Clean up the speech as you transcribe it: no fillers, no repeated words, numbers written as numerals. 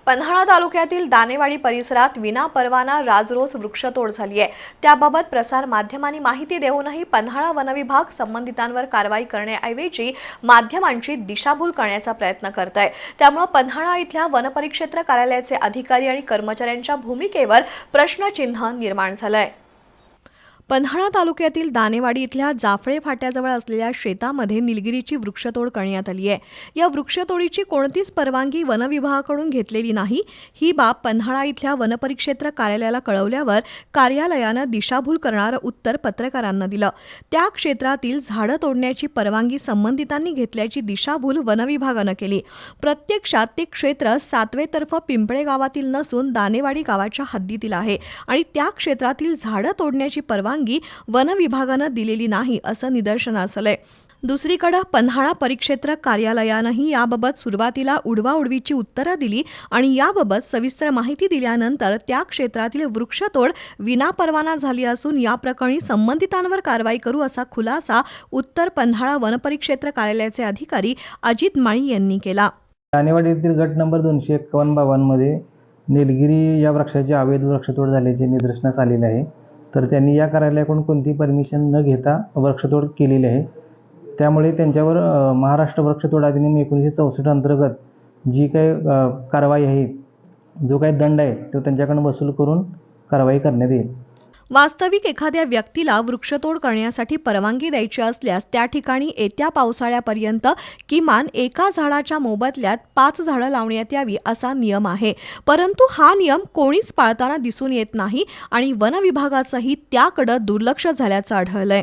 पन्हाळा तालुक्यातील दानेवाडी परिसरात विनापरवाना राजरोस वृक्षतोड झाली आहे। त्याबाबत प्रसार माध्यमांनी माहिती देऊनही पन्हाळा वनविभाग संबंधितांवर कारवाई करण्याऐवजी माध्यमांची दिशाभूल करण्याचा प्रयत्न करत आहे। त्यामुळे पन्हाळा इथल्या वनपरिक्षेत्र कार्यालयाचे अधिकारी आणि कर्मचाऱ्यांच्या भूमिकेवर प्रश्नचिन्ह निर्माण झालंय। पन्हाळा तालुक्यातील दानेवाडी इथल्या जाफळे फाट्याजवळ असलेल्या शेतामध्ये निलगिरीची वृक्षतोड करण्यात आली आहे। या वृक्षतोडीची कोणतीच परवानगी वनविभागाकडून घेतलेली नाही। ही बाब पन्हाळा इथल्या वनपरिक्षेत्र कार्यालयाला कळवल्यावर कार्यालयानं दिशाभूल करणारं उत्तर पत्रकारांना दिलं। त्या क्षेत्रातील झाडं तोडण्याची परवानगी संबंधितांनी घेतल्याची दिशाभूल वनविभागानं केली। प्रत्यक्षात ते क्षेत्र सातवेतर्फ पिंपळे गावातील नसून दानेवाडी गावाच्या हद्दीतील आहे आणि त्या क्षेत्रातील झाडं तोडण्याची परवानगी वन विभागानं दिलेली नाही असं निदर्शनास आलंय। दुसरीकडे पन्हाळा परिक्षेत्र कार्यालयानंही याबाबत सुरुवातीला उडवाउडवीची उत्तरं दिली आणि याबाबत सविस्तर माहिती दिल्यानंतर त्या क्षेत्रातील वृक्षतोड विनापरवाना झाली असून या प्रकरणी संबंधितांवर कारवाई करू असा खुलासा उत्तर पन्हाळा वनपरिक्षेत्र कार्यालयाचे अधिकारी अजित माळी यांनी केला। दानेवाडी येथील गट नंबर 251 मध्ये निलगिरी या वृक्षाची अवैध वृक्षतोड झाल्याचे निदर्शनास आलेले आहे। तर त्यांनी या कार्यालयाकडून कोणती परमिशन न घेता वृक्षतोड केलेली आहे। त्यामुळे त्यांच्यावर महाराष्ट्र वृक्षतोड अधिनियम 1964 अंतर्गत जी काही कारवाई आहे, जो काही दंड आहे तो त्यांच्याकडून वसूल करून कारवाई करण्यात येईल। वास्तविक एखाद्या व्यक्तीला वृक्षतोड करण्यासाठी परवानगी द्यायची असल्यास त्या ठिकाणी येत्या पावसाळ्यापर्यंत किमान एका झाडाच्या मोबदल्यात 5 झाडं लावण्यात यावी असा नियम आहे। परंतु हा नियम कोणीच पाळताना दिसून येत नाही आणि वन विभागाचंही त्याकडे दुर्लक्ष झाल्याचं आढळलंय।